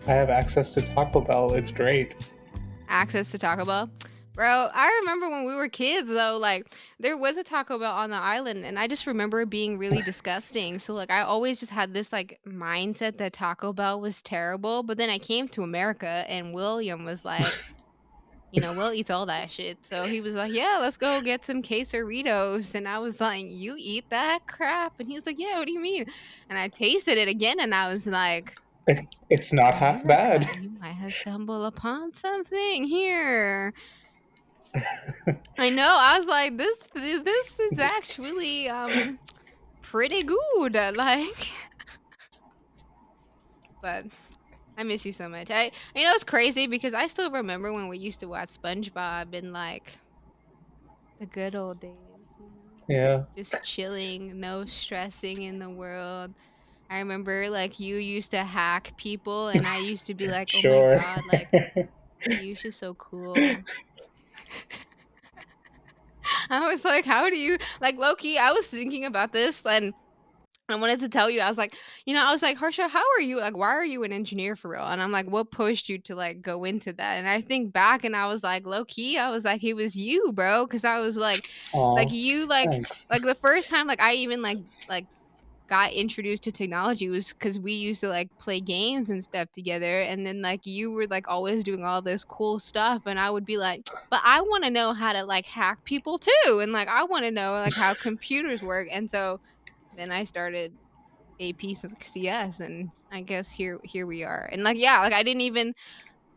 I have access to Taco Bell. It's great. Access to Taco Bell. Bro, I remember when we were kids though, like there was a Taco Bell on the island and I just remember it being really disgusting. So like I always just had this like mindset that Taco Bell was terrible, but then I came to America and William was like, we'll eat all that shit. So he was like, "Yeah, let's go get some quesaritos." And I was like, "You eat that crap?" And he was like, "Yeah, what do you mean?" And I tasted it again and I was like, It's not half America, bad. you might have stumbled upon something here. I know. I was like, this is actually pretty good. Like, but I miss you so much. It's crazy because I still remember when we used to watch SpongeBob in like the good old days, Yeah, just chilling, no stressing in the world. I remember like you used to hack people, and I used to be like, oh my sure. god, like Piyush is so cool. I was like, how do you like low key? I was thinking about this and I wanted to tell you, I was like, I was like, Harsha, how are you? Like, why are you an engineer for real? And I'm like, what pushed you to like go into that? And I think back and I was like, low key, I was like, it was you, bro. Cause I was like Oh, you, thanks. like the first time, like I even like got introduced to technology was because we used to like play games and stuff together. And then like you were like always doing all this cool stuff. And I would be like, but I want to know how to like hack people too. And like, I want to know like how computers work. And so, then I started AP CS, and I guess here we are. And like yeah, like I didn't even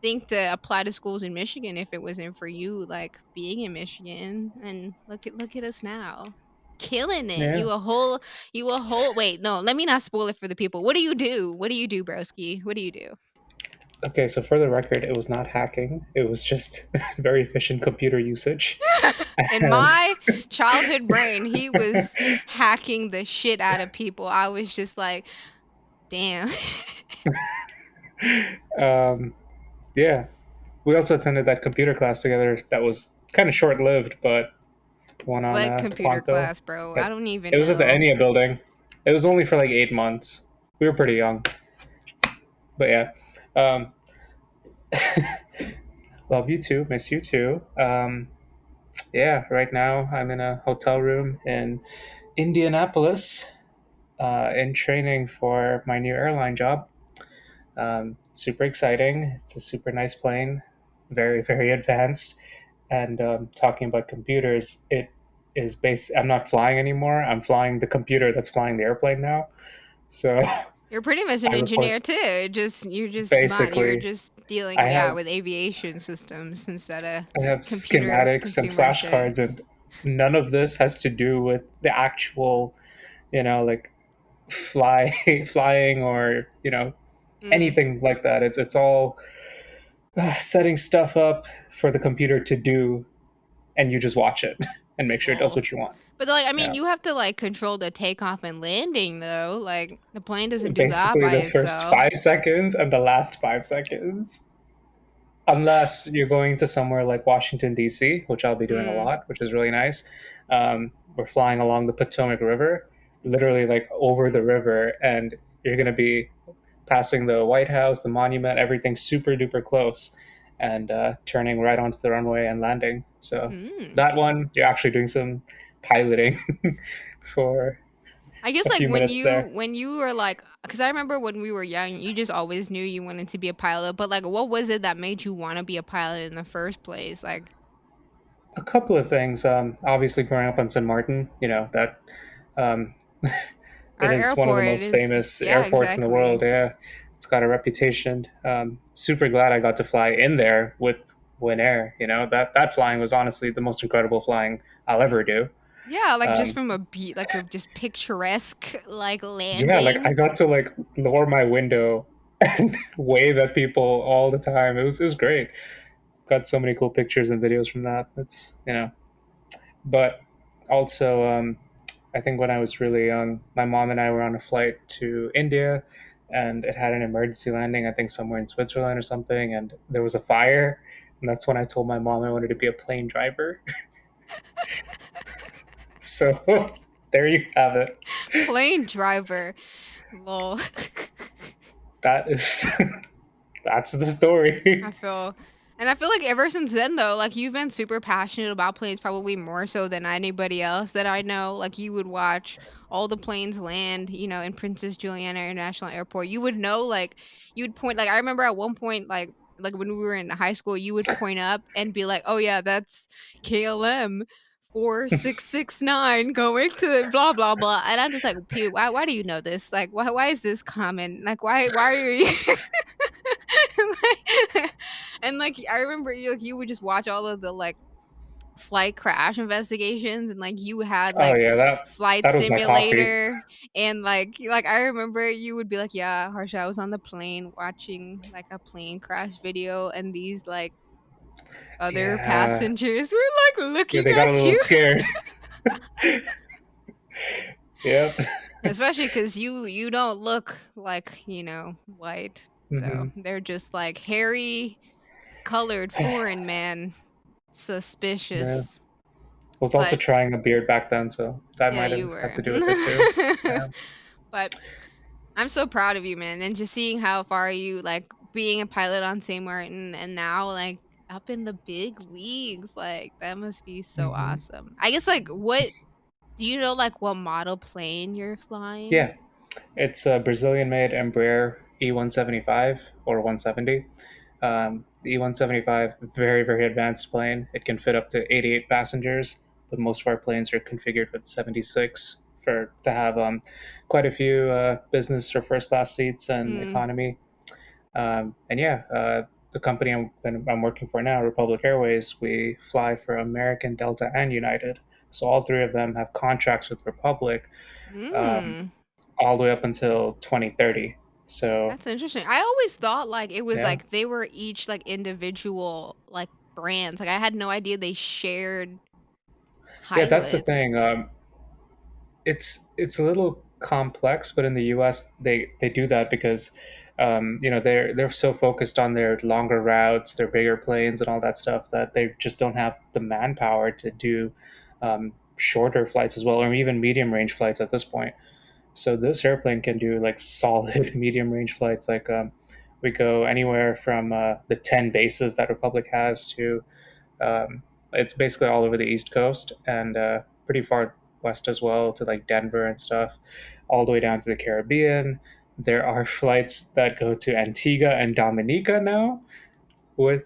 think to apply to schools in Michigan if it wasn't for you like being in Michigan. And look at us now. Killing it. Yeah. You a whole wait, no, let me not spoil it for the people. What do you do? What do you do, broski? What do you do? Okay, so for the record, it was not hacking. It was just very efficient computer usage. In And my childhood brain, he was hacking the shit out of people. I was just like, damn. um, yeah, we also attended that computer class together. That was kind of short lived, but one on What computer Quanto. class, bro? I But don't it even was at the know. Enya building. It was only for like 8 months. We were pretty young, but yeah. Um, love you too. Miss you too. Yeah, right now I'm in a hotel room in Indianapolis, in training for my new airline job. Super exciting. It's a super nice plane, very, very advanced. And talking about computers, it is based. I'm not flying anymore. I'm flying the computer that's flying the airplane now. So You're pretty much an I report engineer too. Just you're just smart. You're basically. just dealing, I yeah, have with aviation systems instead of I have computer schematics and consumer shit. flashcards, and none of this has to do with the actual, like flying or Mm. anything like that. It's all setting stuff up for the computer to do, and you just watch it and make sure it does Well, what you want. but like I mean, Yeah, you have to like control the takeoff and landing though. Like the plane doesn't do that basically by the first itself. 5 seconds and the last 5 seconds. Unless you're going to somewhere like Washington D.C., which I'll be doing a Mm. lot, which is really nice. We're flying along the Potomac River, literally like over the river, and you're going to be passing the White House, the monument, everything super duper close, and turning right onto the runway and landing. So Mm. that one, you're actually doing some piloting for I guess a like few when minutes you there. when you were like, because I remember when we were young, you just always knew you wanted to be a pilot. But like, what was it that made you want to be a pilot in the first place? Like A couple of things. Obviously, growing up on Sint Maarten, that um, it our is one of the airport most is, famous yeah, airports in the world. exactly. Yeah, it's got a reputation. Super glad I got to fly in there with Win Air. That flying was honestly the most incredible flying I'll ever do. Yeah, like just Um, from a beat, like a just picturesque like yeah, like landing. I got to like lower my window and wave at people all the time. It was great. Got so many cool pictures and videos from that. But also, I think when I was really young, my mom and I were on a flight to India, and it had an emergency landing, I think somewhere in Switzerland or something, and there was a fire. And that's when I told my mom I wanted to be a plane driver. So there you have it. Plane driver. Lol. That is That's the story. I feel and I feel like ever since then though, like you've been super passionate about planes probably more so than anybody else that I know. Like you would watch all the planes land, in Princess Juliana International Airport. You would know like you'd point like I remember at one point like when we were in high school, you would point up and be like, "Oh yeah, that's KLM 4669 going to blah blah blah." And I'm just like, "Pew, why do you know this? Like why is this common? Like why are you like, and like I remember you would just watch all of the like flight crash investigations and like you had Oh like yeah, flight that was my coffee. simulator and like I remember you would be like, yeah, Harsha, I was on the plane watching like a plane crash video and these like other Yeah, passengers were like yeah, looking they got a at little you. scared. Yep. Especially because you don't look like white, so Hmm. they're just like hairy colored foreign man. Yeah. Suspicious. Was also But trying a beard back then, so that yeah, might you have had were. to do with it too. Yeah. But I'm so proud of you, man, and just seeing how far you like being a pilot on St. Martin and now like up in the big leagues, like that must be so Hmm. awesome. I guess like what do you know like what model plane you're flying? Yeah, it's a Brazilian-made Embraer E175 or 170. The E175, very, very advanced plane. It can fit up to 88 passengers, but most of our planes are configured with 76 for to have quite a few business or first class seats and Mm. economy. And yeah, the company I'm working for now, Republic Airways, we fly for American, Delta, and United. So all three of them have contracts with Republic, um, Mm. all the way up until 2030. So That's interesting. I always thought like it was yeah, like they were each like individual like brands. Like I had no idea they shared yeah, that's the pilots. thing. It's a little complex, but in the U.S. they do that because they're so focused on their longer routes, their bigger planes, and all that stuff that they just don't have the manpower to do shorter flights as well, or even medium range flights at this point. So this airplane can do like solid medium range flights. Like we go anywhere from the 10 bases that Republic has to um, it's basically all over the East Coast and pretty far west as well to like Denver and stuff, all the way down to the Caribbean. There are flights that go to Antigua and Dominica now with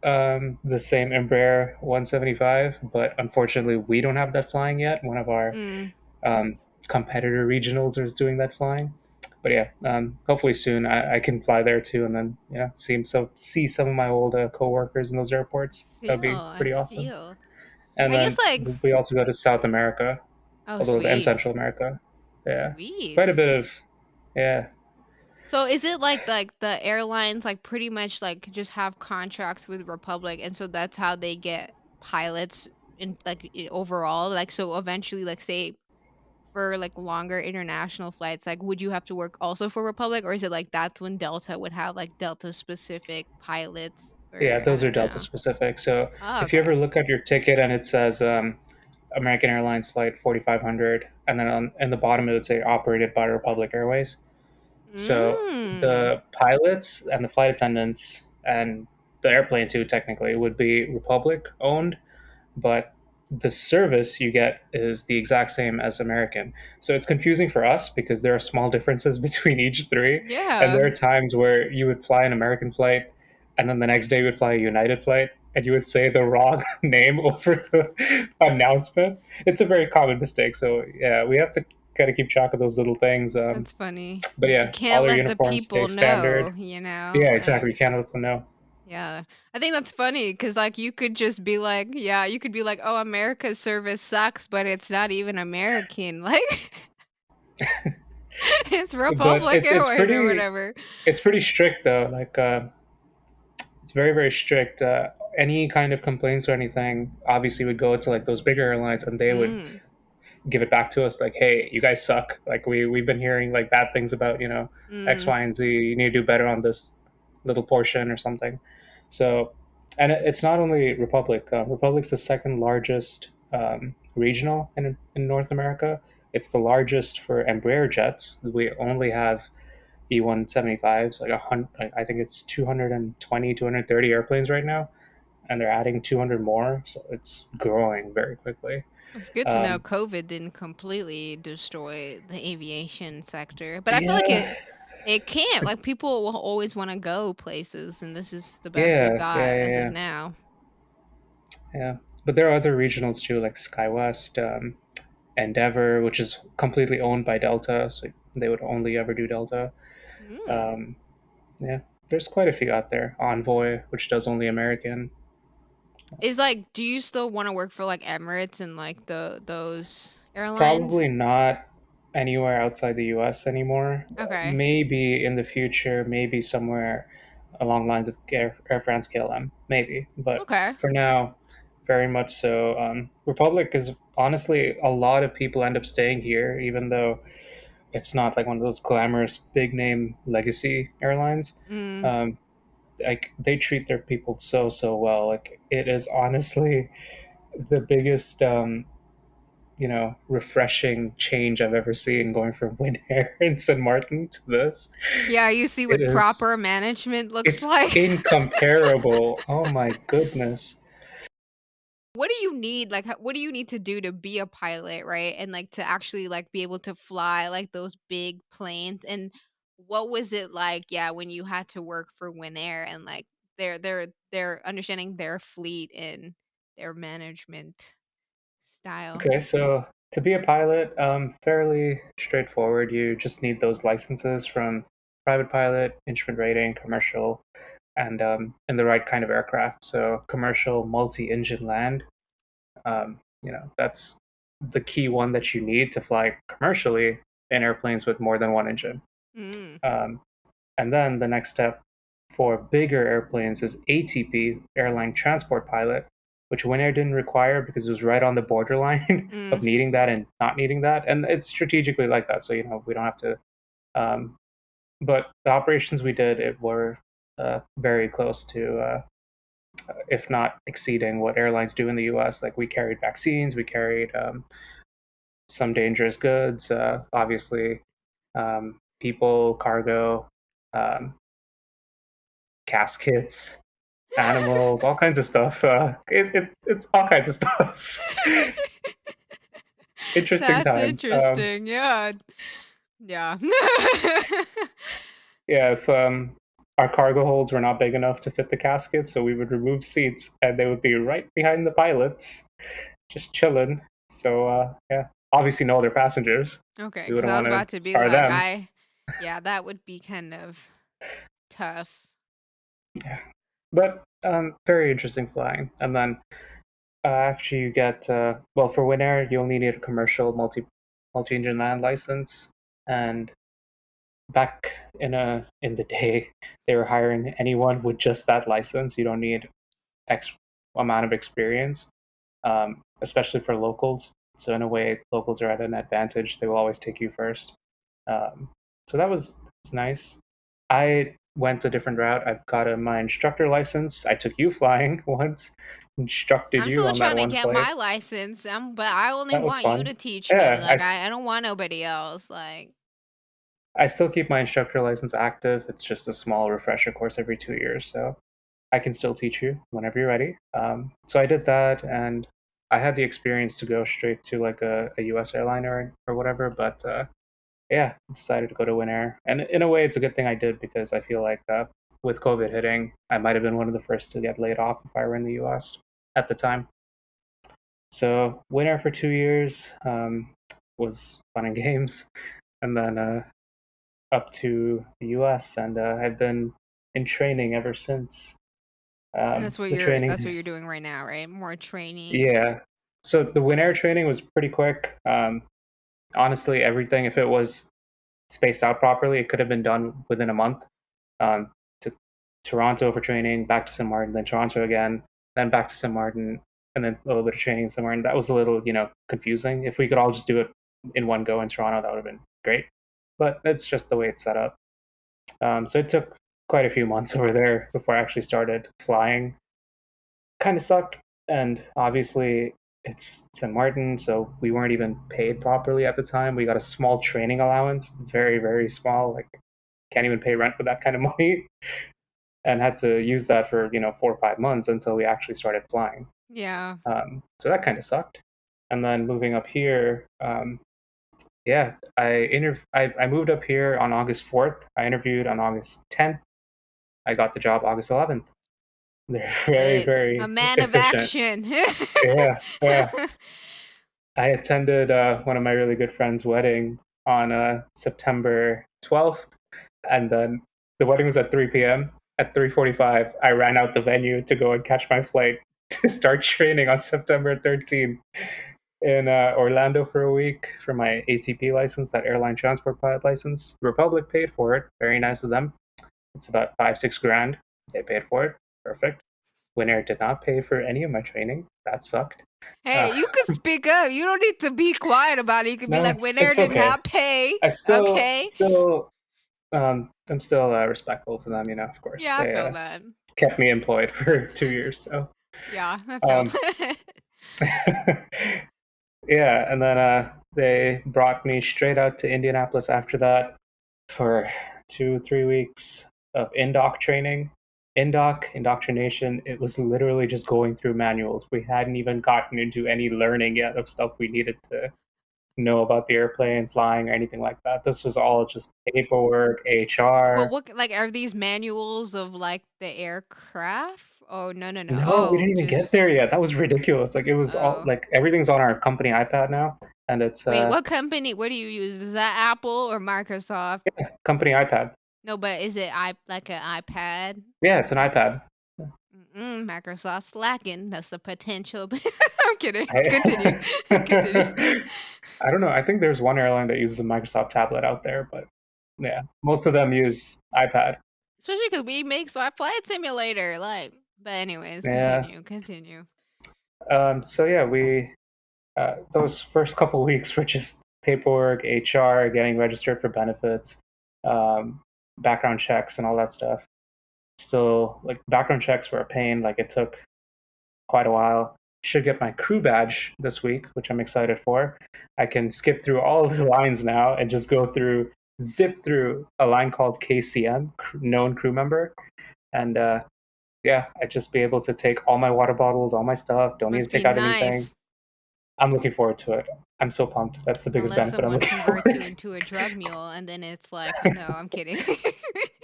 the same Embraer 175, but unfortunately, we don't have that flying yet. One of our Mm. um, competitor regionals is doing that flying. But yeah, hopefully soon I can fly there too, and then see some of my old coworkers in those airports. That would be I pretty awesome. feel. And I guess then like we also go to South America, oh a little bit, and sweet. Central America. Yeah, quite a Sweet. bit of yeah. So is it like the airlines like pretty much like just have contracts with Republic and so that's how they get pilots in like overall like so eventually like say for like longer international flights like would you have to work also for Republic or is it like that's when Delta would have like Delta specific pilots Yeah, or I those are don't Delta know. specific. So Oh, if you okay. ever look at your ticket and it says American Airlines flight 4500, and then in the bottom it would say operated by Republic Airways. So Mm. the pilots and the flight attendants and the airplane too, technically, would be Republic owned, but the service you get is the exact same as American. So it's confusing for us because there are small differences between each three. And Yeah, there are times where you would fly an American flight and then the next day you would fly a United flight and you would say the wrong name over the announcement. It's a very common mistake. So yeah, we have to kind of keep track of those little things. that's funny. But You yeah, all can't our let the uniforms stay people standard. know, Yeah, like exactly. You can't let them know. yeah. I think that's funny because like, you could just be like yeah, you could be like, "Oh, America's service sucks," but it's not even American, like, it's But Republic it's Airways or pretty whatever. it's pretty strict though. Like it's very very strict. Any kind of complaints or anything, obviously would go to like those bigger airlines, and they would Mm, give it back to us like, "Hey, you guys suck. Like we've been hearing like bad things about X, mm, Y, and Z. You need to do better on this little portion or something." So, and it's not only Republic. Republic's the second largest regional in North America. It's the largest for Embraer jets. We only have E175s, like I think it's 220, 230 airplanes right now, and they're adding 200 more, so it's growing very quickly. It's good to know Um, COVID didn't completely destroy the aviation sector, but I feel like yeah, it can't. Like people will always want to go places, and this is the best we've yeah, yeah, got yeah, as of yeah, now. yeah. But there are other regionals too, like SkyWest, Endeavor, which is completely owned by Delta, so they would only ever do Delta. Mm. Um, yeah, there's quite a few out there. Envoy, which does only American. Is like, do you still want to work for like Emirates and like those airlines? Probably not anywhere outside the US anymore. Okay. Maybe in the future, maybe somewhere along the lines of Air France KLM, maybe. But Okay. for now, very much so. Republic is honestly, a lot of people end up staying here, even though it's not like one of those glamorous big name legacy airlines. Mm. Um, like they treat their people so well. Like it is honestly the biggest refreshing change I've ever seen going from Win Air and St. Martin to this. Yeah, you see It what is proper management looks it's like. incomparable. Oh my goodness. What do you need? Like, what do you need to do to be a pilot, right? And like to actually like be able to fly like those big planes. And what was it like? Yeah, when you had to work for Winair and like they're understanding their fleet and their management style. Okay, so to be a pilot, fairly straightforward. You just need those licenses from private pilot, instrument rating, commercial, and the right kind of aircraft. So commercial multi-engine land, that's the key one that you need to fly commercially in airplanes with more than one engine. Mm, Um, and then the next step for bigger airplanes is ATP, airline transport pilot, which Winair didn't require because it was right on the borderline mm, of needing that and not needing that. And it's strategically like that. So, we don't have to. Um, but the operations we did, it were very close to, if not exceeding what airlines do in the US. Like we carried vaccines, we carried some dangerous goods, obviously, people, cargo, um, caskets, animals, all kinds of stuff. It's all kinds of stuff. Interesting that's times. interesting. Yeah. Yeah. Yeah, if our cargo holds were not big enough to fit the caskets, so we would remove seats and they would be right behind the pilots, just chilling. So yeah, obviously no other passengers. Okay, We because wouldn't I was want to about to be scar like, them. yeah, that would be kind of tough. Yeah, but very interesting flying. And then after you get well, for Winair, you'll need a commercial multi-engine land license. And back in the day, they were hiring anyone with just that license. You don't need X amount of experience, especially for locals. So in a way, locals are at an advantage. They will always take you first. Um, so that was nice. I went a different route. I've got my instructor license. I took you flying once, instructed I'm you still on that trying to one get flight. my license, but I only That was want you fun. to teach me. Yeah, Like, I don't want nobody else. Like, I still keep my instructor license active. It's just a small refresher course every 2 years, so I can still teach you whenever you're ready. So I did that, and I had the experience to go straight to like a US airliner or whatever. But yeah, decided to go to Winair, and in a way, it's a good thing I did because I feel like with COVID hitting, I might have been one of the first to get laid off if I were in the US at the time. So Winair for 2 years was fun and games, and then up to the US, and I've been in training ever since. and that's what The you're training that's what you're is, doing right now, right? More training. yeah. So the Winair training was pretty quick. Honestly, everything, if it was spaced out properly, it could have been done within a month. To Toronto for training, back to St. Martin, then Toronto again, then back to St. Martin, and then a little bit of training in St. Martin. That was a little, confusing. If we could all just do it in one go in Toronto, that would have been great. But it's just the way it's set up. So it took quite a few months over there before I actually started flying. Kind of sucked, and obviously it's St. Martin, so we weren't even paid properly at the time. We got a small training allowance, very small, like can't even pay rent with that kind of money, and had to use that for 4 or 5 months until we actually started flying. Yeah. So that kind of sucked. And then moving up here, yeah, I moved up here on August 4th. I interviewed on August 10th. I got the job August 11th. They're very, Good. A very man of efficient. action. Yeah, yeah. I attended one of my really good friends' wedding on September 12th, and then the wedding was at 3 p.m. At 3:45, I ran out the venue to go and catch my flight to start training on September 13th in Orlando for a week for my ATP license, that airline transport pilot license. Republic paid for it. Very nice of them. It's about 5, 6 grand. They paid for it. Perfect. Winner did not pay for any of my training. That sucked. Uh, Hey, you could speak up. You don't need to be quiet about it. You could be no, like, it's "Winner did okay. not pay." I still, Okay. still, I'm still respectful to them. Of course, Yeah, I they feel that. kept me employed for 2 years. So, Yeah, I feel um, that. yeah, and then they brought me straight out to Indianapolis after that for 2, 3 weeks of indoc training. Indoctrination. It was literally just going through manuals. We hadn't even gotten into any learning yet of stuff we needed to know about the airplane, flying, or anything like that. This was all just paperwork, Well, HR. what like are these manuals of like the aircraft? Oh, no, no, no. No, we Oh, didn't even get just there yet. That was ridiculous. Like it was all oh. like everything's on our company iPad now, and it's Wait, what company? What do you use? Is that Apple or Microsoft? yeah, company iPad. No, but is it like an iPad? Yeah, it's an iPad. Mm-mm, Microsoft slacking. That's the potential. I'm kidding. Continue. I, Continue. I don't know. I think there's one airline that uses a Microsoft tablet out there, but yeah, most of them use iPad. Especially because we make so I flight simulator. Like, but anyways, Yeah. continue. Continue. So yeah, we those first couple weeks were just paperwork, HR, getting registered for benefits, um, background checks, and all that stuff. Still, like background checks were a pain. Like it took quite a while. Should get my crew badge this week, which I'm excited for. I can skip through all the lines now and just go through, zip through a line called KCM, known crew member, and yeah, I'd just be able to take all my water bottles, all my stuff. Don't need to Must be take out anything. nice. I'm looking forward to it. I'm so pumped. That's the biggest Unless benefit I'm someone looking converts forward you to. into a drug mule, and then it's like, oh no, I'm kidding.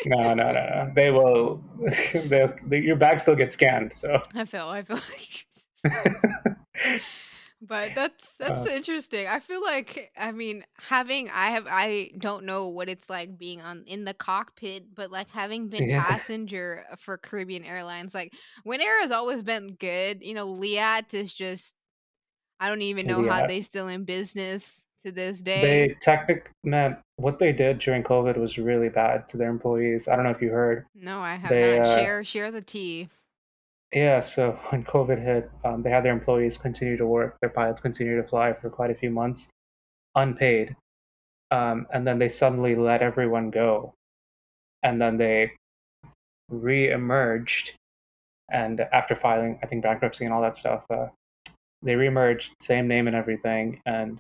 No, no, no, no. They will. Your bag still gets scanned. So, I feel like but that's uh, interesting. I feel like I mean, I don't know what it's like being on in the cockpit, but like having been yeah, passenger for Caribbean Airlines, like Winair has always been good. Liat is just I don't even know how yeah. they still in business to this day. Man, what they did during COVID was really bad to their employees. I don't know if you heard. No, I have They, not. Share the tea. yeah. So when COVID hit, they had their employees continue to work. Their pilots continue to fly for quite a few months, unpaid. And then they suddenly let everyone go, and then they re-emerged. And after filing, I think bankruptcy and all that stuff, they re-emerged, same name and everything, and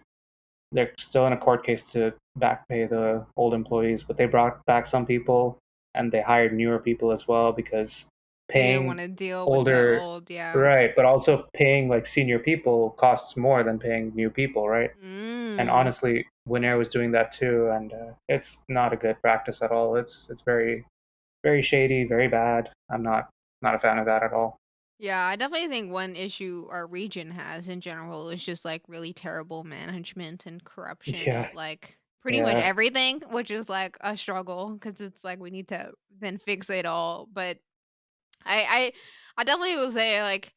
they're still in a court case to back pay the old employees. But they brought back some people, and they hired newer people as well because They didn't paying want to deal with the older, old, yeah. right, but also paying like senior people costs more than paying new people, right? And Mm. honestly, Winair was doing that too, and it's not a good practice at all. It's very, very shady, very bad. I'm not a fan of that at all. Yeah, I definitely think one issue our region has in general is just like really terrible management and corruption Yeah, of like pretty much yeah, everything, which is like a struggle because it's like we need to then fix it all. But I I definitely will say like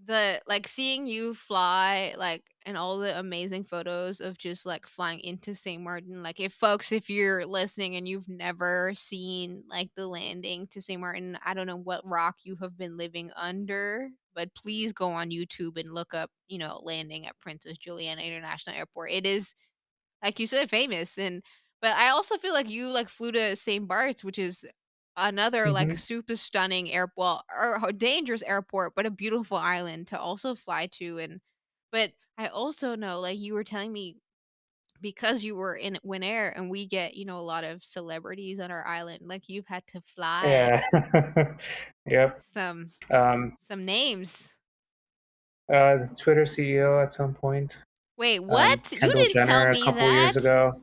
the like, seeing you fly, like, and all the amazing photos of just, like, flying into St. Martin, like, if you're listening and you've never seen, like, the landing to St. Martin, I don't know what rock you have been living under, but please go on YouTube and look up, landing at Princess Juliana International Airport. It is like you said, famous, but I also feel like you, like, flew to St. Bart's, which is another, like, hmm super stunning or a dangerous airport, but a beautiful island to also fly to, but I also know, like, you were telling me because you were in Winair and we get, a lot of celebrities on our island, like you've had to fly Yeah. Yep. some Um, some names. the Twitter CEO at some point. Wait, what? You Kendall didn't tell Jenner a me couple years that. ago.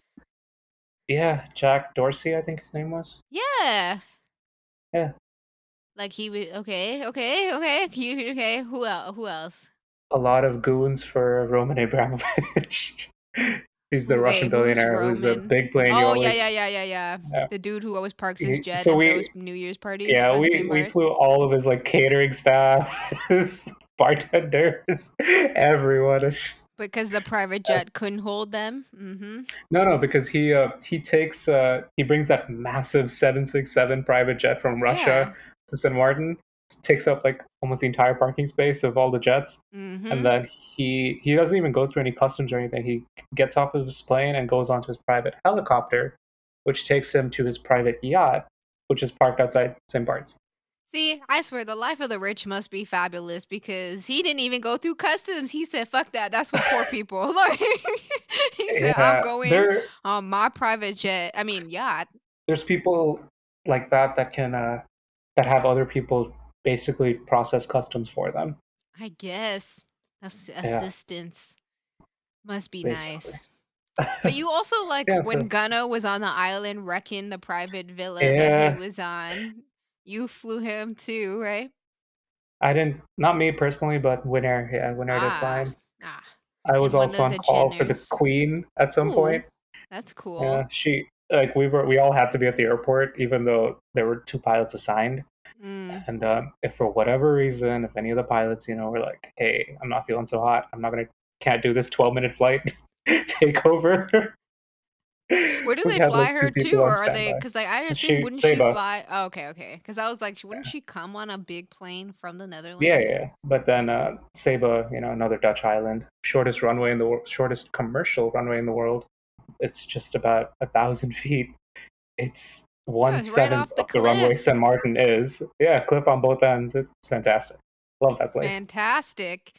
Yeah, Jack Dorsey, I think his name was. Yeah. Yeah, Like he would okay, okay, okay. Okay. Who else? Who else? a lot of goons for Roman Abramovich. He's the Wait, Russian who's billionaire who's a Roman? big plane. You Oh yeah, always, yeah, yeah, yeah, yeah. yeah. The dude who always parks his jet So at those New Year's parties yeah, for the St. we Barts. flew all of his like catering staff, his bartenders, everyone. Because the private jet couldn't hold them. Mm-hmm. No, no, because he brings that massive 767 private jet from Yeah. Russia to Sint Maarten, takes up like almost the entire parking space of all the jets, and Mm-hmm. then he doesn't even go through any customs or anything. He gets off of his plane and goes onto his private helicopter, which takes him to his private yacht, which is parked outside St. Bart's. See, I swear the life of the rich must be fabulous because he didn't even go through customs. He said, "Fuck that. That's for poor people." Like he said, "I'm Yeah, going on my private jet. I mean, yacht." there's people like that can that have other people basically process customs for them. I guess that's Yeah, assistance. Must be basically. nice. But you also like Yeah, when so Gunna was on the island wrecking the private villa that he yeah, was on. You flew him too, right? I didn't, not me personally, but Winner, yeah, Winner did Ah, fine. ah. I was And one also of on the call for the Jenners. Queen at some Ooh, point. that's cool. Yeah, she like we all had to be at the airport, even though there were two pilots assigned. Mm. And if for whatever reason, if any of the pilots, were like, "Hey, I'm not feeling so hot. Can't do this 12-minute flight. Take over." Where do We they had fly like her two to, people or on are they? standby. Because like I And assume she wouldn't she Saba. fly? Oh, okay, okay. Because I was like, wouldn't she come on a big plane from the Yeah, Netherlands? yeah, yeah. But then Saba, another Dutch island, shortest runway in the world, shortest commercial runway in the world. It's just about 1,000 feet. It's Yeah, one it's right seventh off the of the runway cliff. St. Martin is. Yeah, cliff on both ends. It's fantastic. Love that place. Fantastic.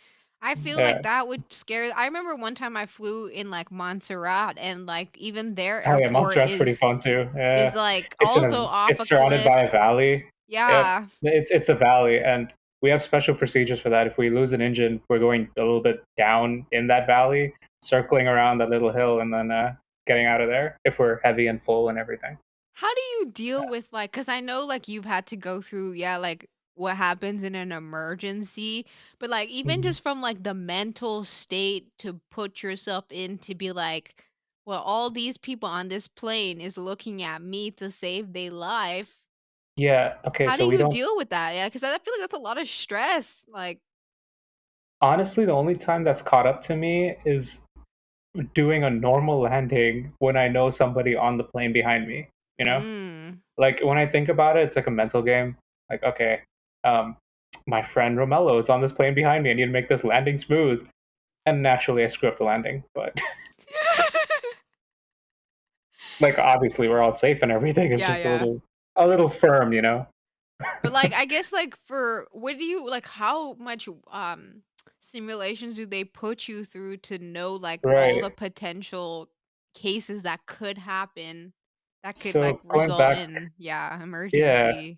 I feel like Yeah. that would scare. I remember one time I flew in like Montserrat, and like even their Oh yeah, airport Montserrat's pretty fun too. is Yeah, like also off it's a surrounded by cliff. a valley. Yep, Yeah. it's a valley, and we have special procedures for that. If we lose an engine, we're going a little bit down in that valley, circling around that little hill, and then getting out of there if we're heavy and full and everything. How do you deal with like, cause I know like you've had to go through, yeah, like what happens in an emergency, but like even Mhm. just from like the mental state to put yourself in to be like, well, all these people on this plane is looking at me to save their life. Yeah. Okay. How do So we you don't. deal with that? Yeah, cause I feel like that's a lot of stress. Like, Honestly, the only time that's caught up to me is doing a normal landing when I know somebody on the plane behind me. You know. mm. Like when I think about it, it's like a mental game. Like, okay, um, my friend Romello is on this plane behind me. I need to make this landing smooth. And naturally, I screw up the landing. But like, obviously, we're all safe and everything. It's Yeah, just yeah. a little firm. But, like, I guess, like, for what do you like, how much, simulations do they put you through to know, like, all the Right. potential cases that could happen that could, like, So going result back, in, yeah, yeah, emergency?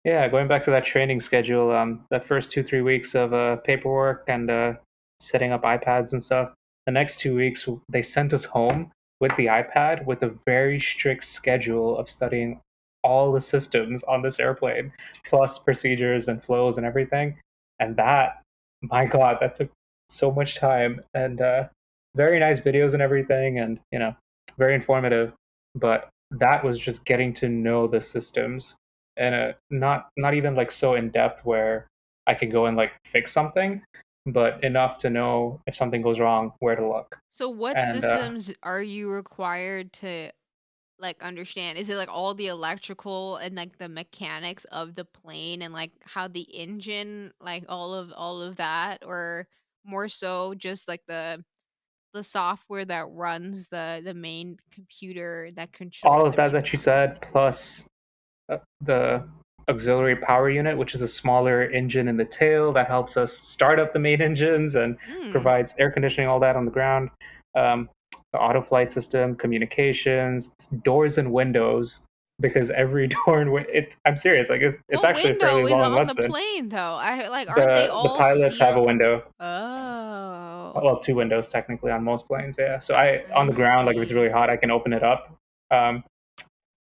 yeah, going back to that training schedule, that first 2 3 weeks of paperwork and setting up iPads and stuff. The next 2 weeks, they sent us home with the iPad with a very strict schedule of studying all the systems on this airplane, plus procedures and flows and everything. And that, my God, that took so much time and very nice videos and everything, and very informative. But that was just getting to know the systems and not even like so in depth where I can go and like fix something, but enough to know if something goes wrong where to look. So what And systems are you required to, like, understand? Is it, like, all the electrical and, like, the mechanics of the plane and, like, how the engine, like, all of that? Or more so just, like, the software that runs the main computer that all controls of that everything that you on the said, plane. plus the auxiliary power unit, which is a smaller engine in the tail that helps us start up the main engines and Mm. provides air conditioning, all that on the ground. Um, the auto flight system, communications, doors and windows. Because every door and I'm serious. Like it's What actually a fairly window is long on the lesson. plane though? I like aren't they The all pilots have a sealed? window. Oh, Well, two windows technically on most planes. Yeah. So I on I the ground, like if it's see. really hot, I can open it up. Um,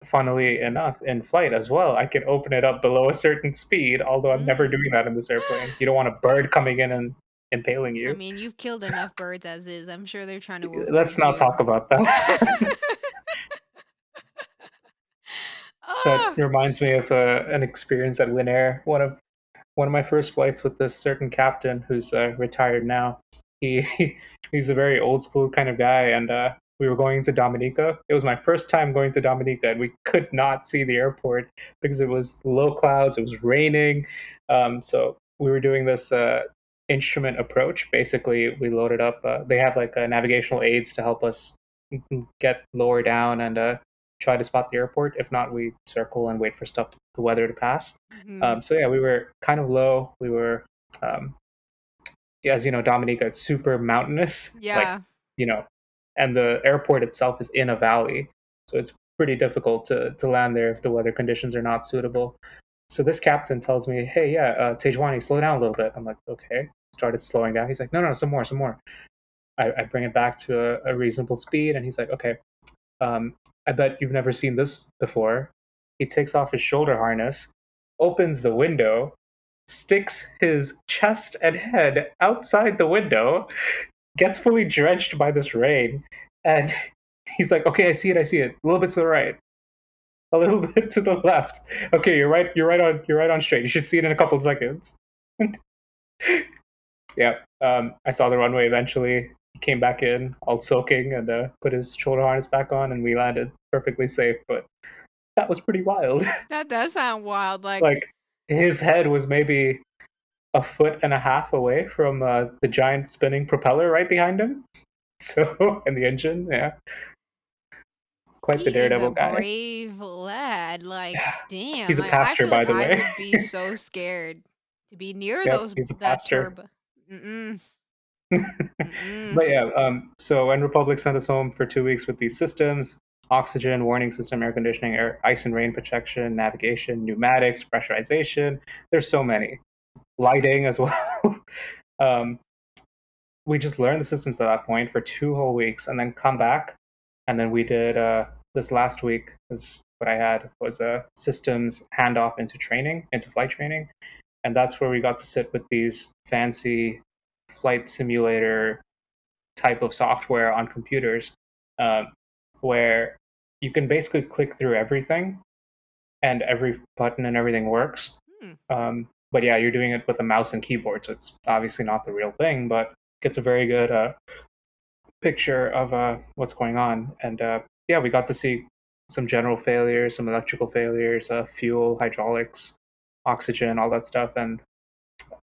Funnily enough, in flight as well, I can open it up below a certain speed. Although I'm never doing Mm. that in this airplane. You don't want a bird coming in and impaling I you. mean, you've killed enough birds as is. I'm sure they're trying to Let's avoid not you. talk about that. That Oh. reminds me of an experience at Win Air. One of my first flights with this certain captain who's retired now. He he's a very old school kind of guy, and we were going to Dominica. It was my first time going to Dominica, and we could not see the airport because it was low clouds. It was raining, so we were doing this instrument approach. Basically, we loaded up. They have like navigational aids to help us get lower down and try to spot the airport. If not, we circle and wait for the weather to pass. Mhm. So yeah, we were kind of low. We were, um, yeah, as you know, Dominica, it's super mountainous, like Yeah. you know, and the airport itself is in a valley, so it's pretty difficult to land there if the weather conditions are not suitable. So this captain tells me, "Hey, yeah, Tejwani, slow down a little bit." I'm like, "Okay." Started slowing down. He's like, "No, no, some more, some more." I bring it back to a reasonable speed, and he's like, "Okay, um, I bet you've never seen this before." He takes off his shoulder harness, opens the window, sticks his chest and head outside the window, gets fully drenched by this rain, and he's like, "Okay, I see it. A little bit to the right, a little bit to the left. Okay, you're right on straight. You should see it in a couple of seconds." Yeah, I saw the runway eventually. He came back in, all soaking, and put his shoulder harness back on, and we landed perfectly safe. But that was pretty wild. That does sound wild. Like, Like his head was maybe a foot and a half away from the giant spinning propeller right behind him. So, and the engine, yeah, quite the he is a daredevil guy. brave lad. Like, Yeah, damn. he's a I pastor, feel like by the I way. would be so scared to be near Yep, those he's a that pastor. turb. Mm-mm. Mm-mm. But yeah, so when Republic sent us home for 2 weeks with these systems, oxygen, warning system, air conditioning, ice and rain protection, navigation, pneumatics, pressurization, there's so many. Lighting as well. um, we just learned the systems at that point for 2 whole weeks and then come back. And then we did this last week was what I had was a systems handoff into training, into flight training. And that's where we got to sit with these fancy flight simulator type of software on computers, um, where you can basically click through everything and every button and everything works. Hmm. But yeah, you're doing it with a mouse and keyboard, so it's obviously not the real thing, but gets a very good picture of what's going on. And yeah, we got to see some general failures, some electrical failures, fuel, hydraulics, oxygen, all that stuff. And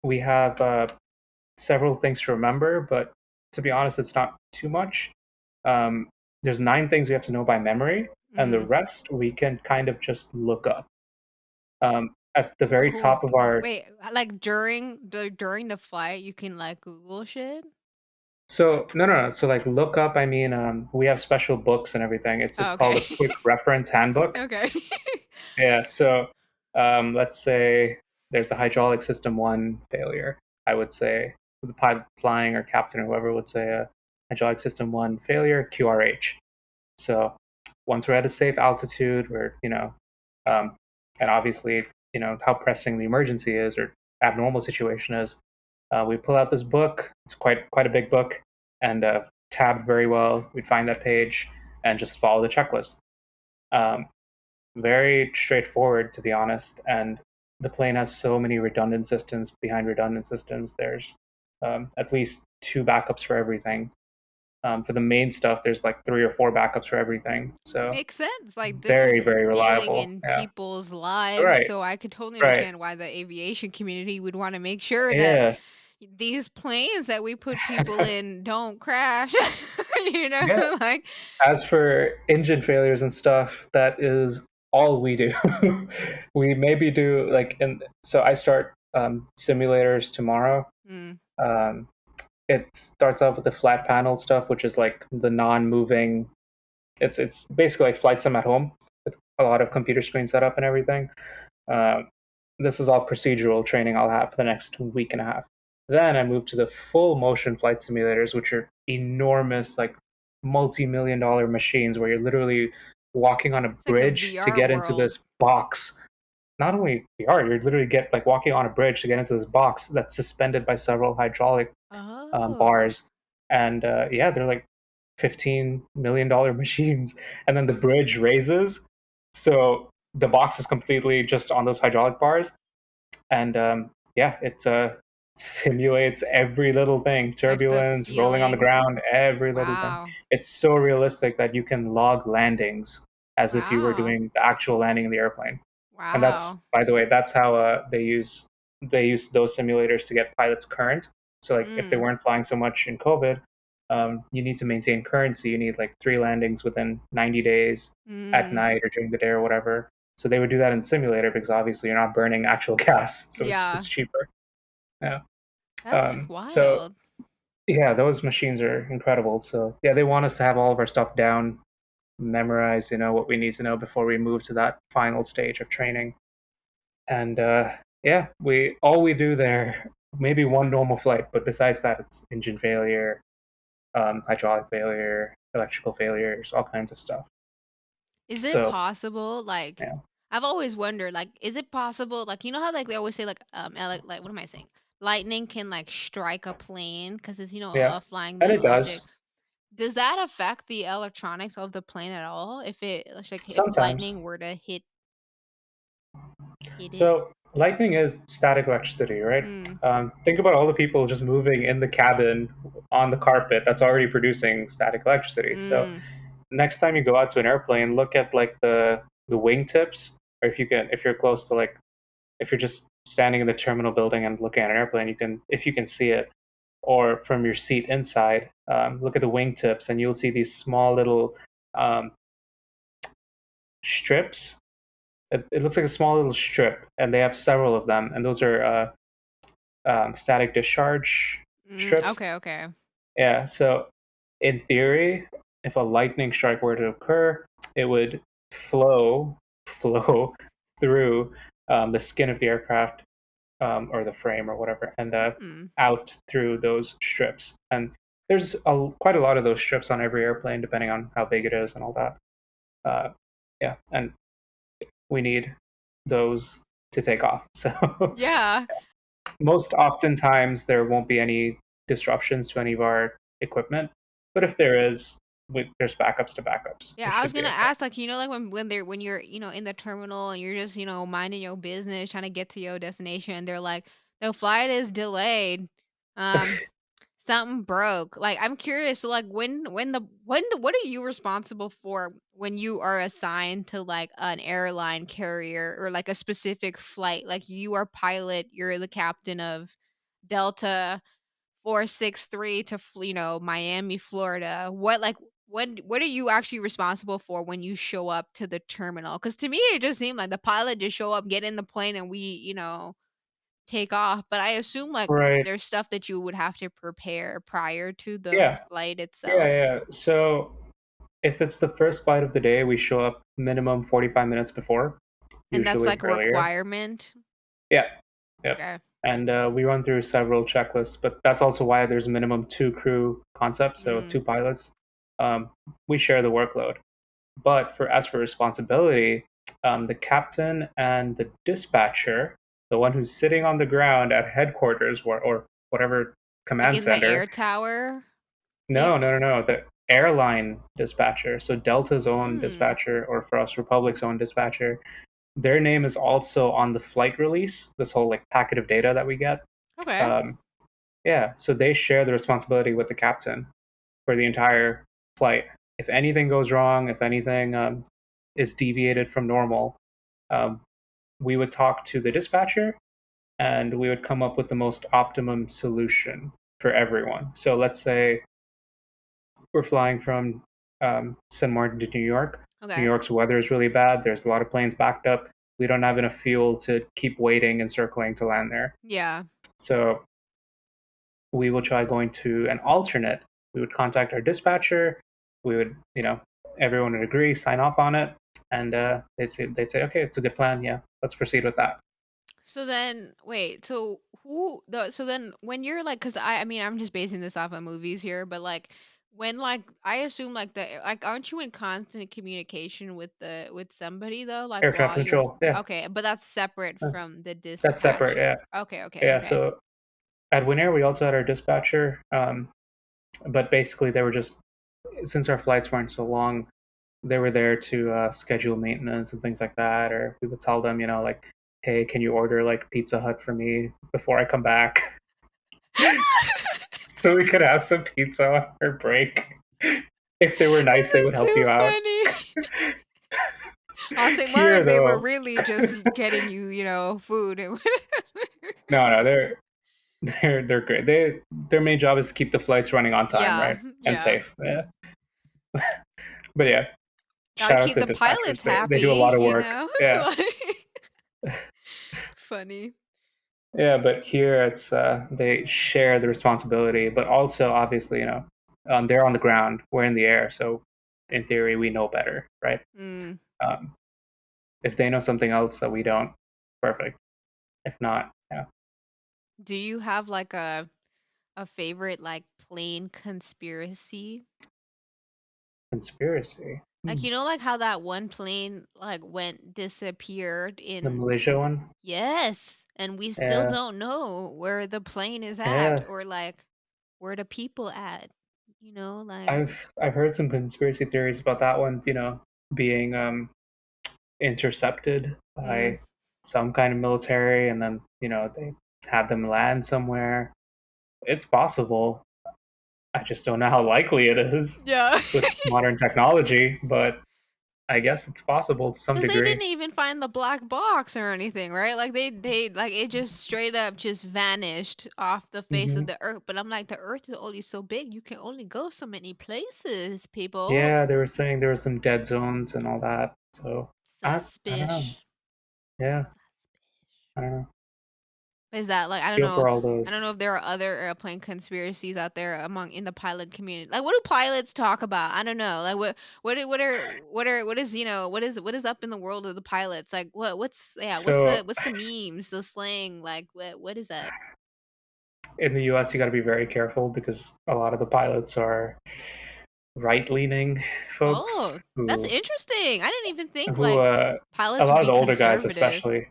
we have several things to remember, but to be honest, it's not too much. Um, there's 9 things we have to know by memory, and the Mm. rest we can kind of just look up. At the Oh, very cool. top of our Wait, like during the flight, you can like Google shit. So no, no, no. So like look up. I mean, we have special books and everything. It's Oh, called okay. a quick reference handbook. Okay. Yeah. So let's say there's a hydraulic system one failure. I would say the pilot flying or captain or whoever would say a hydraulic system one failure QRH. So once we're at a safe altitude, um, and obviously how pressing the emergency is or abnormal situation is. We pull out this book. It's quite a big book, and tab very well. We'd find that page and just follow the checklist. Um, Very straightforward, to be honest. And the plane has so many redundant systems behind redundant systems. There's at least two backups for everything. For the main stuff, there's like three or four backups for everything. So Makes sense. Like this very, is very dealing reliable. in Yeah. people's lives, Right. so I could totally Right. understand why the aviation community would want to make sure that Yeah. these planes that we put people in don't crash. you know, Yeah. like As for engine failures and stuff, that is all we do. We maybe do like, and so I start simulators tomorrow. mm, Um, it starts off with the flat panel stuff, which is like the non-moving. It's basically like flight sim at home with a lot of computer screen setup and everything. Um, this is all procedural training I'll have for the next week and a half. Then I moved to the full motion flight simulators, which are enormous, like multi-million dollar machines where you're literally walking on a It's like a bridge to VR get into world. this box. Not only VR, you're literally get like walking on a bridge to get into this box that's suspended by several hydraulic Oh. bars, and yeah, they're like $15 million machines, and then the bridge raises, so the box is completely just on those hydraulic bars, and yeah, it simulates every little thing, Like the turbulence, rolling on the feeling. ground, every little thing. Wow. It's so realistic that you can log landings as if you were Wow. doing the actual landing in the airplane. And that's, Wow. by the way, that's how they use those simulators to get pilots current. So like if they Mm. weren't flying so much in COVID, you need to maintain currency. You need like 3 landings within 90 days at Mm. night or during the day or whatever. So they would do that in simulator because obviously you're not burning actual gas, so it's Yeah. cheaper. Yeah. That's So wild. yeah, those machines are incredible. So yeah, they want us to have all of our stuff down, memorize, what we need to know before we move to that final stage of training. And yeah, we do there, maybe one normal flight, but besides that, it's engine failure, hydraulic failure, electrical failures, all kinds of stuff. Is it So possible, like yeah, I've always wondered, like, is it possible, like, you know how like they always say like like what am I saying? Lightning can like strike a plane because it's, yeah, a flying and it metal does object. Does that affect the electronics of the plane at all? If it like if sometimes. lightning were to hit it? So lightning is static electricity, right? Mm. Think about all the people just moving in the cabin on the carpet that's already producing static electricity. So Mm. next time you go out to an airplane, look at like the wing tips, or if you're close to like if you're just standing in the terminal building and looking at an airplane, if you can see it, or from your seat inside, look at the wing tips, and you'll see these small little um, strips. It looks like a small little strip, and they have several of them, and those are static discharge Mm. strips. Okay, okay. Yeah, so in theory, if a lightning strike were to occur, it would flow flow through the skin of the aircraft, or the frame or whatever, and Mm. out through those strips. And there's quite a lot of those strips on every airplane, depending on how big it is and all that. Uh, yeah, and we need those to take off. So Yeah. most oftentimes there won't be any disruptions to any of our equipment, but if there is, there's backups to backups. Yeah, It I should was be gonna okay. ask, like, like when you're, in the terminal and you're just, minding your business, trying to get to your destination, they're like, the flight is delayed. Um, something broke. Like, I'm curious, so like what are you responsible for when you are assigned to like an airline carrier or like a specific flight? Like you are pilot, you're the captain of Delta 463 to Miami, Florida. What are you actually responsible for when you show up to the terminal? Because to me, it just seemed like the pilot just show up, get in the plane, and we, take off. But I assume like Right. there's stuff that you would have to prepare prior to the Yeah. flight Yeah. itself. Yeah. So if it's the first flight of the day, we show up minimum 45 minutes before, And that's usually like a earlier. requirement. Yeah. Yep. Okay. And we run through several checklists, but that's also why there's a minimum two crew concept, so Mm. two pilots. Um, we share the workload. But as for responsibility, the captain and the dispatcher, the one who's sitting on the ground at headquarters or whatever Like command in the center, air tower no, no, no, pips. no, the airline dispatcher, so Delta's own Mm. dispatcher, or for us, Republic's own dispatcher, their name is also on the flight release, this whole like packet of data that we get. Okay. Um, yeah, so they share the responsibility with the captain for the entire flight. If anything goes wrong, if anything is deviated from normal, um, we would talk to the dispatcher and we would come up with the most optimum solution for everyone. So let's say we're flying from Sint Maarten to New York. New Okay. York's weather is really bad. There's a lot of planes backed up. We don't have enough fuel to keep waiting and circling to land there. Yeah. So we would try going to an alternate. We would contact our dispatcher. We would, everyone would agree, sign off on it, and they'd say, okay, it's a good plan. Yeah, let's proceed with that. So then, wait. So who the? So then, when you're like, because I mean, I'm just basing this off of movies here, but like, when like, I assume like aren't you in constant communication with with somebody though? Like Air traffic while you're control. Yeah, okay, but that's separate uh, from the that's separate. dispatcher. Yeah, Okay, okay, yeah. okay. So at Winair, we also had our dispatcher, but basically they were just, since our flights weren't so long, they were there to schedule maintenance and things like that. Or we would tell them, like, hey, can you order like Pizza Hut for me before I come back, so we could have some pizza on our break. If they were nice, they This would is help too you out. funny. On St. Here, Martin, they were though, really just getting you, food and no, no, they're great. Their main job is to keep the flights running on time, yeah, right, and yeah. safe. Yeah, but yeah, Gotta shout out keep to the dispatchers. pilots They do a lot happy, of work. Yeah, like funny. yeah. But here it's they share the responsibility, but also obviously, they're on the ground, we're in the air, so in theory we know better, right? Mm. Um, if they know something else that we don't, perfect. If not, yeah, Do you have like a favorite like plane conspiracy? conspiracy. Like like how that one plane like went disappeared The in Malaysia one. yes, and we still Yeah, don't know where the plane is at yeah. or like where the people at. Like I've heard some conspiracy theories about that one. Being intercepted mm, by some kind of military, and then they had them land somewhere. It's possible. I just don't know how likely it is yeah. with modern technology, but I guess it's possible to some Cause they degree. didn't even find the black box or anything, right? Like they like it just straight up just vanished off the face of Hmm. the earth. But I'm like, the earth is only so big. You can only go so many places, people. Yeah, they were saying there were some dead zones and all that. So I don't know. Suspicious. Yeah, I don't know. Is that like Feel for all I don't know those. if there are other airplane conspiracies out there among in the pilot community. Like what do pilots talk about? I don't know. Like what is up in the world of the pilots? Like So what's the memes, the slang, like what is that? in the U.S., you got to be very careful because a lot of the pilots are right-leaning folks Oh, that's who interesting. I didn't even think who like a pilots would lot of be the older guys conservative. especially.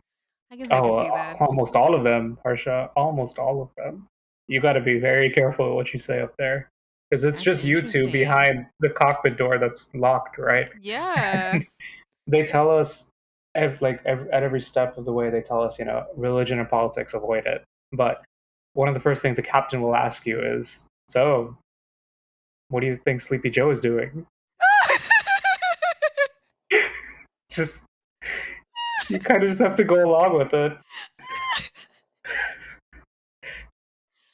I guess I Oh, could see that. almost all of them, Harsha. Almost all of them. You got to be very careful what you say up there because it's That's just you two interesting. behind the cockpit door that's locked, right? Yeah. And they tell us, at every step of the way, they tell us, religion and politics, avoid it. But one of the first things the captain will ask you is, so what do you think Sleepy Joe is doing? Just you kind of just have to go along with it.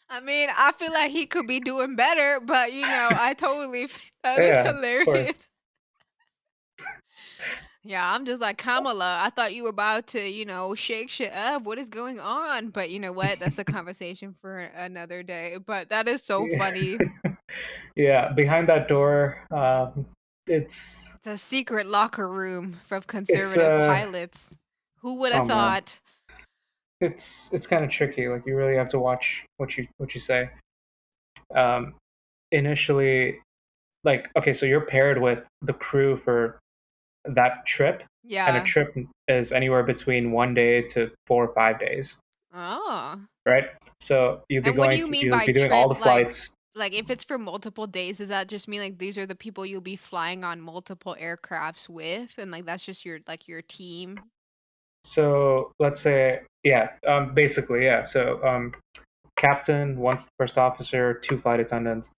I mean, I feel like he could be doing better, but I totally that is Yeah, of course. hilarious. Yeah, I'm just like Kamala. I thought you were about to, shake shit up. What is going on? But you know what? That's a conversation for another day. But that is so Yeah, funny. yeah. Behind that door, it's It's a secret locker room for it's conservative pilots. Who would have oh man, thought? it's kind of tricky. Like you really have to watch what you say. Um, initially, like okay, so you're paired with the crew for that trip, and the Yeah. trip is anywhere between 1 day to 4 or 5 days, Oh. right? So And what do you mean you'll by be doing all trip? the flights. Like if it's for multiple days, does that just mean like these are the people you'll be flying on multiple aircrafts with, and like that's just your team? So let's say, yeah, basically, yeah. So captain, one first officer, two flight attendants.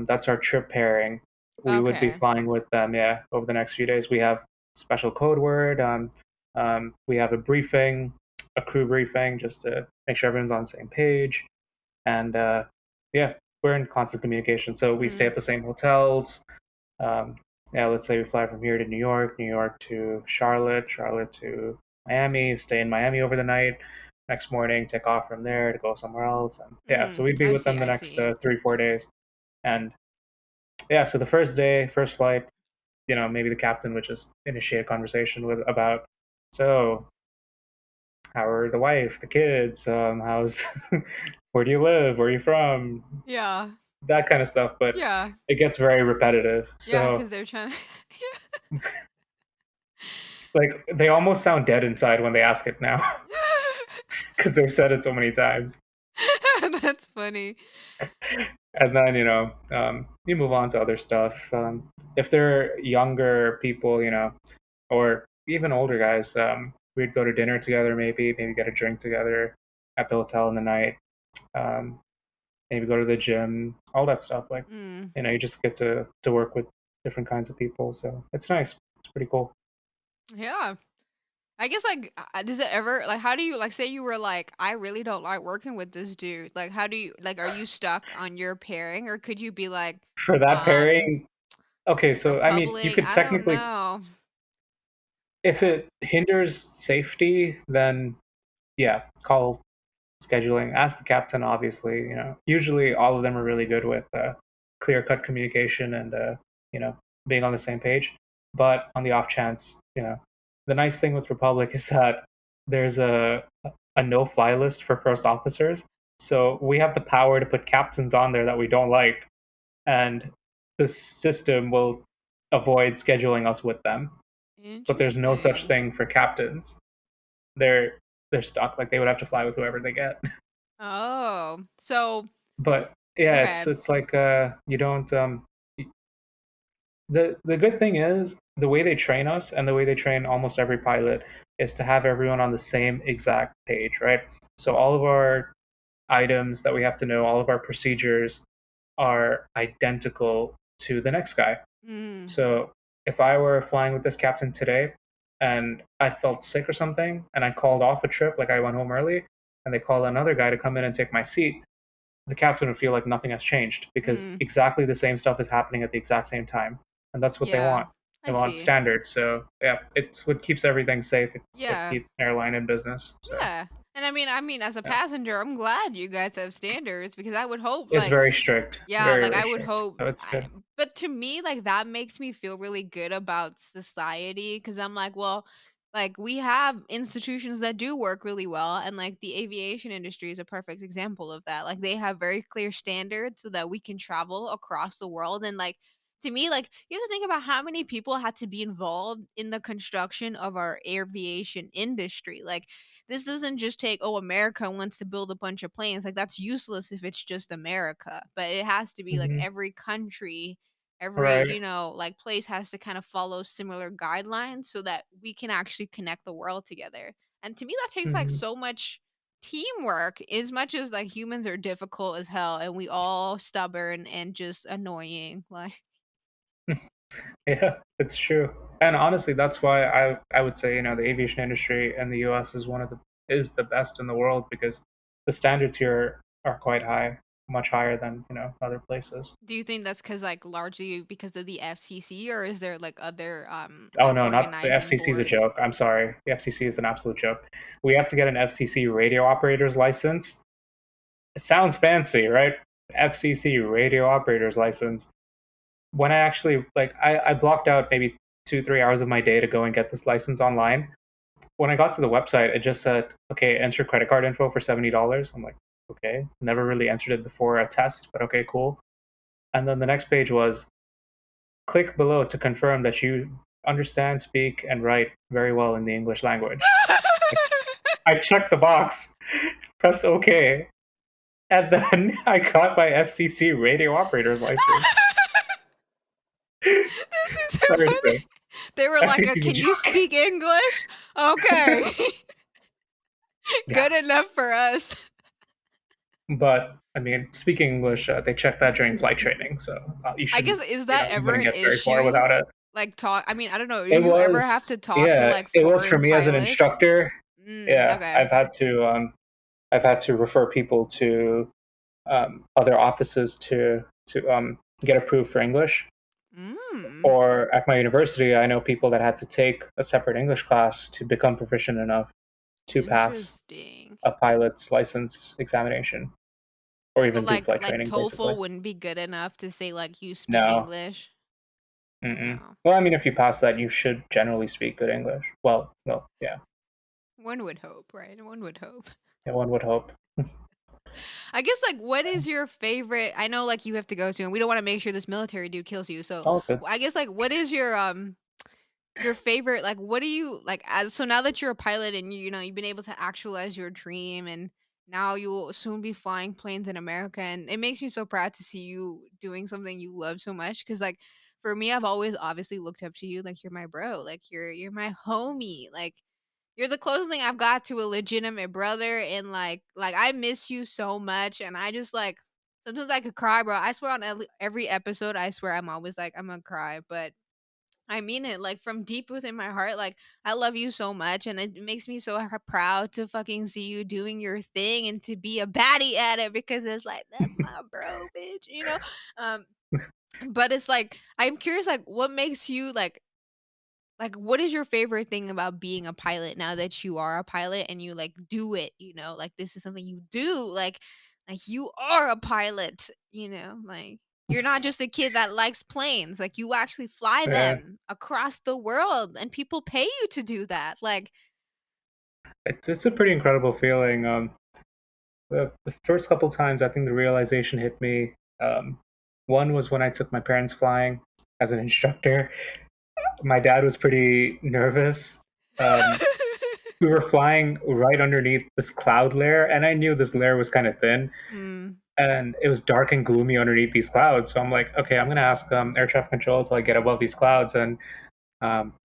That's our trip pairing. We would be Okay. flying with them, yeah, over the next few days. We have special code word. We have a briefing, a crew briefing, just to make sure everyone's on the same page. And yeah, we're in constant communication. So we stay Mm. at the same hotels. Um, yeah, let's say we fly from here to New York, New York to Charlotte, Charlotte to Miami, stay in Miami over the night. next morning, take off from there to go somewhere else. And yeah, so Mm, we'd be I with see, them the I next see. 3 4 days. And yeah, so the first day, first flight, maybe the captain would just initiate a conversation with about, so how are the wife, the kids, how's where do you live, where are you from, Yeah. that kind of stuff. But Yeah. it gets very repetitive. Yeah, So because they're trying to like they almost sound dead inside when they ask it now because they've said it so many times. That's funny. And then you move on to other stuff. If they're younger people, or even older guys, we'd go to dinner together, maybe get a drink together at the hotel in the night. Um, maybe go to the gym, all that stuff. Like, Mm. you just get to work with different kinds of people, so it's nice. It's pretty cool. Yeah. I guess like does it ever like how do you like say you were like I really don't like working with this dude. Like how do you like are you stuck on your pairing or could you be like For that um pairing, okay, so I mean, you republic? could I don't technically, know. if it hinders safety, then yeah, call scheduling. Ask the captain, obviously. Usually all of them are really good with clear cut communication and you know being on the same page. But on the off chance, the nice thing with Republic is that there's a no fly list for first officers. So we have the power to put captains on there that we don't like, and the system will avoid scheduling us with them. But there's no such Interesting. thing for captains. They're they're stuck. Like they would have to fly with whoever they get. Oh. So, But yeah, okay. it's like you don't the good thing is the way they train us and the way they train almost every pilot is to have everyone on the same exact page, right? So all of our items that we have to know, all of our procedures are identical to the next guy. Mm. So if I were flying with this captain today and I felt sick or something and I called off a trip, like I went home early, and they called another guy to come in and take my seat, the captain would feel like nothing has changed because Mm. exactly the same stuff is happening at the exact same time, and that's what they Yeah. want. They I want see. standards. So yeah, it's what keeps everything safe. It's what Yeah. keeps an airline in business. So Yeah. And I mean as a yeah, passenger, I'm glad you guys have standards because I would hope it's like very strict, yeah, very like I very would strict. hope So it's I good. but to me like that makes me feel really good about society cuz I'm like, well, like we have institutions that do work really well and like the aviation industry is a perfect example of that. Like they have very clear standards so that we can travel across the world and like to me like you have to think about how many people had to be involved in the construction of our aviation industry. Like this doesn't just take, oh, America wants to build a bunch of planes. Like that's useless if it's just America. But it has to be like Hmm. every country, every, Right. like place has to kind of follow similar guidelines so that we can actually connect the world together. And to me that takes like Hmm. so much teamwork as much as like humans are difficult as hell and we all stubborn and just annoying. Like Yeah, it's true. And honestly, that's why I would say the aviation industry in the U.S. is the best in the world because the standards here are quite high, much higher than other places. do you think that's cuz like largely because of the FCC or is there like other Oh like no, not the organizing FCC is a boards? joke. I'm sorry, the FCC is an absolute joke. We have to get an FCC radio operator's license. It sounds fancy, right? FCC radio operator's license. When I actually I blocked out maybe 2 3 hours of my day to go and get this license online. When I got to the website, it just said, okay, enter credit card info for $70. I'm like, okay, never really entered it before a test, but okay, cool. And then the next page was, click below to confirm that you understand, speak, and write very well in the English language. I checked the box, pressed OK, and then I got my FCC radio operator's license. This is so funny. Seriously, They were like, FCC is a "Can you joke. speak English?" Okay. Yeah, Good enough for us. but I mean, speaking English, they check that during flight training, so you I shouldn't, guess is that you ever wouldn't an get very far without issue? it. Like talk I mean, I don't know, do It you ever have was, to talk to yeah, like it was for foreign me as an pilots? instructor. Yeah, Okay. I've had to refer people to other offices to get approved for English. Mm. Or at my university, I know people that had to take a separate English class to become proficient enough. to pass Interesting. a pilot's license examination or So even do flight like training, basically. TOEFL wouldn't be good enough to say like you speak No. English? Mm-mm. Oh. Well, I mean, if you pass that, you should generally speak good English. Well, yeah. One would hope, right? One would hope. Yeah, one would hope. I guess like what is your favorite I know like you have to go soon. We don't want to make sure this military dude kills you. So All good. I guess like what is your favorite like what do you like as so now that you're a pilot and you know you've been able to actualize your dream and now you'll soon be flying planes in America and it makes me so proud to see you doing something you love so much cuz like for me I've always obviously looked up to you like you're my bro like you're my homie like you're the closest thing I've got to a legitimate brother and like I miss you so much and I just like sometimes I could cry bro I swear on every episode I swear I'm always like I'm gonna cry but I mean it, like, from deep within my heart, like, I love you so much, and it makes me so proud to fucking see you doing your thing and to be a baddie at it because it's like, "That's my bro, bitch," you know? Um, but it's like, I'm curious, like, what makes you, what is your favorite thing about being a pilot now that you are a pilot and you, like, do it, you know? Like, this is something you do, like, you are a pilot, you know? Like, you're not just a kid that likes planes, like, you actually fly Yeah, them across the world, and people pay you to do that, like it's a pretty incredible feeling. The first couple times, I think the realization hit me. Um, One was when I took my parents flying as an instructor. My dad was pretty nervous. Um, we were flying right underneath this cloud layer, and I knew this layer was kind of thin, Mm. and it was dark and gloomy underneath these clouds. So I'm like, okay, I'm gonna ask air traffic control until I get above these clouds, and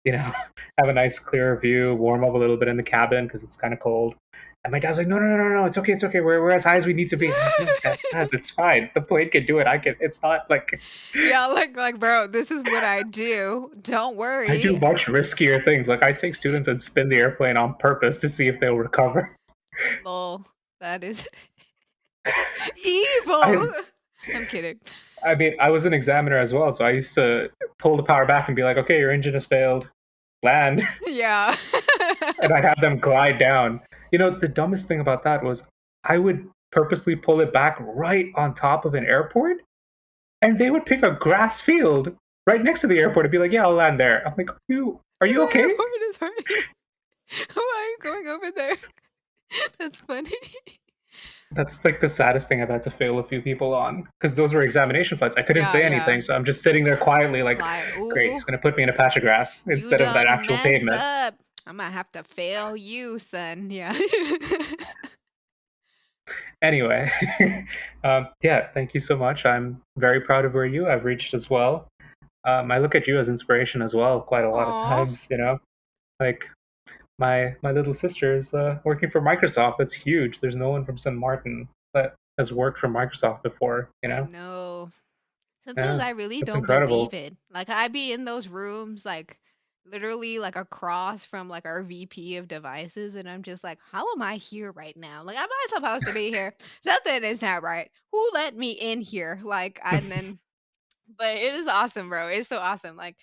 you know, have a nice clear view, warm up a little bit in the cabin because it's kind of cold. And my dad's like, no, no, no, no, no, it's okay. We're as high as we need to be. I'm like, no, dad, it's fine. The plane can do it. I can. It's not like Yeah, "Bro, this is what I do, don't I do worry." much riskier things. Like I take students and spin the airplane on purpose to see if they'll recover. Lol, that is evil. I, I'm kidding. I mean, I was an examiner as well, so I used to pull the power back and be like, okay, your engine has failed, land, Yeah. and I'd have them glide down. You know, the dumbest thing about that was I would purposely pull it back right on top of an airport, and they would pick a grass field right next to the airport and be like, "Yeah, I'll land there." I'm like, are you The okay?" airport is hurting. Why are you going over there? That's funny. That's like the saddest thing I've had to fail a few people on because those were examination flights. I couldn't Yeah, say yeah. anything, so I'm just sitting there quietly, like, "Great, he's Ooh, gonna put me in a patch of grass you instead of that done actual messed pavement." up. I might have to fail you, son. Yeah. Anyway, yeah, thank you so much. I'm very proud of where you have reached as well. I look at you as inspiration as well, quite a lot of Aw. times. You know, like my little sister is working for Microsoft. That's huge. There's no one from Sint Maarten that has worked for Microsoft before. You I know, know. Sometimes yeah, I really that's don't believe incredible. it. Like I be in those rooms like literally like across from like our VP of devices and I'm just like, how am I here right now? Like am I supposed to be here? Something is not right. Who let me in here? Like and then but it is awesome, bro. It's so awesome. Like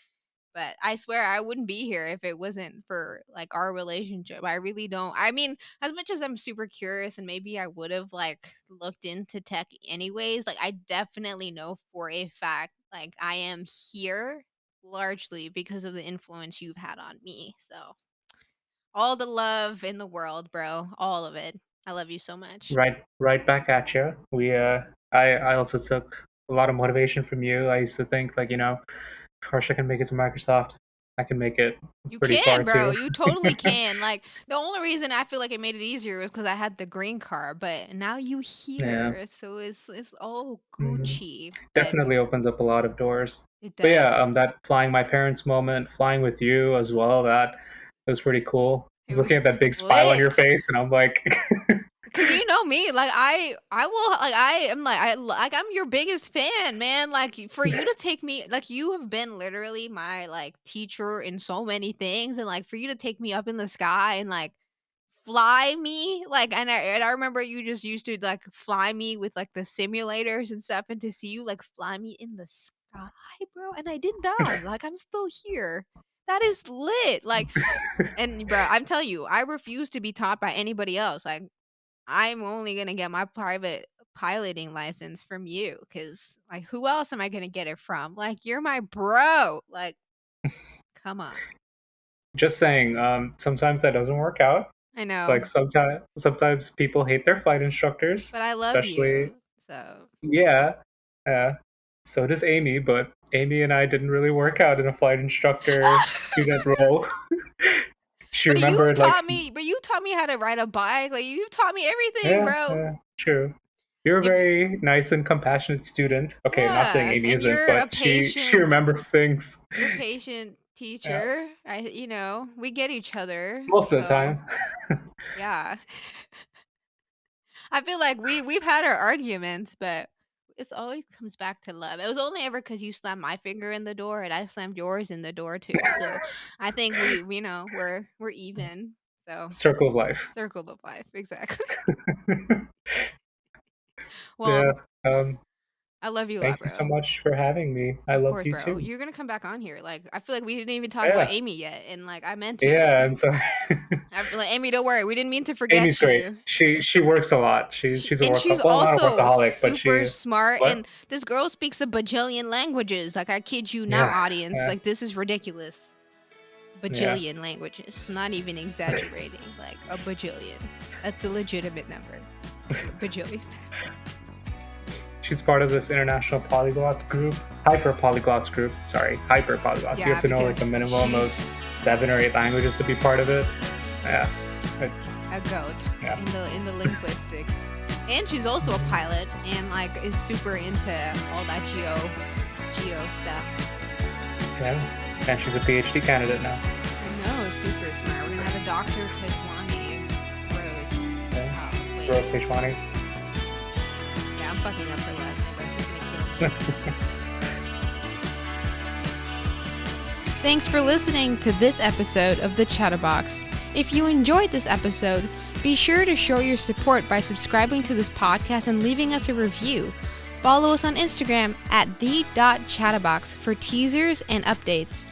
but I swear I wouldn't be here if it wasn't for like our relationship. I really don't. I mean, as much as I'm super curious and maybe I would have like looked into tech anyways, like I definitely know for a fact like I am here largely because of the influence you've had on me. So, all the love in the world, bro. All of it. I love you so much. Right back at you. I also took a lot of motivation from you. I used to think like, gosh, I can make it to Microsoft. I can make it You pretty far can, bro. too. You totally can. Like the only reason I feel like it made it easier was because I had the green card, but now you Yeah. here, so it's all Hmm. Gucci. But Definitely opens up a lot of doors. it But yeah, does. that flying my parents moment, flying with you as well, that was pretty cool. It Looking was at that big smile on your lit. face, and I'm like, Cause you know me, like I will like I am like like I'm your biggest fan, man. Like for you to take me, like you have been literally my like teacher in so many things, and like for you to take me up in the sky and like fly me, like, and I remember you just used to, like, fly me with, like, the simulators and stuff, and to see you, like, fly me in the sky, bro, and I didn't die, like, I'm still here. That is lit. Like, and bro, I'm telling you, I refuse to be taught by anybody else. Like, I'm only gonna get my private piloting license from you, because like, who else am I gonna get it from? Like, you're my bro. Like, come on. Just saying, sometimes that doesn't work out. I know, Like sometimes people hate their flight instructors, but I love especially you. So yeah. Uh, so does Amy, but Amy and I didn't really work out in a flight instructor student role. She remembered like but you taught me how to ride a bike. Like, you've taught me everything, yeah, bro. true. You're a If very nice and compassionate student. Okay, not saying Yeah, Amy and isn't, but she remembers things you're a patient yeah, teacher. We get each other. most of the So, time. yeah. I feel like we've had our arguments, but it's always comes back to love. It was only ever because you slammed my finger in the door and I slammed yours in the door too. So I think we're even. So Circle of life. circle of life, exactly. Yeah. Well, Um, I love you a lot, Thank you so bro. much for having me. I Of love course, you bro. too. You're gonna come back on here. Like, I feel like we didn't even talk about Yeah. Amy yet, and like I meant to. Yeah, and so I feel like, Amy, don't worry. We didn't mean to Amy's forget great. you. She works a lot. She's a And she's well, not a also workaholic, but super she smart. what? And this girl speaks a bajillion languages. Like, I kid you not, Yeah. audience. Yeah. Like, this is ridiculous. Yeah. Bajillion languages. Not even exaggerating. Like, a bajillion. That's a legitimate number. Bajillion. She's part of this international polyglots group, hyper polyglots group. Sorry, hyper polyglots. You Yeah, have to know like because a minimum of she's 7 or 8 languages to be part of it. Yeah, it's a goat yeah. in the linguistics. And she's also a pilot and like is super into all that geo stuff. Yeah, and she's a PhD candidate now. I know, super smart. We're gonna have a Dr. Tejwani Rose. Yeah. Oh, wait. Rose Tejwani. Yeah, I'm fucking up her last name, but she's gonna kill me. Thanks for listening to this episode of The Chatterbox. If you enjoyed this episode, be sure to show your support by subscribing to this podcast and leaving us a review. Follow us on Instagram at the.chatterbox for teasers and updates.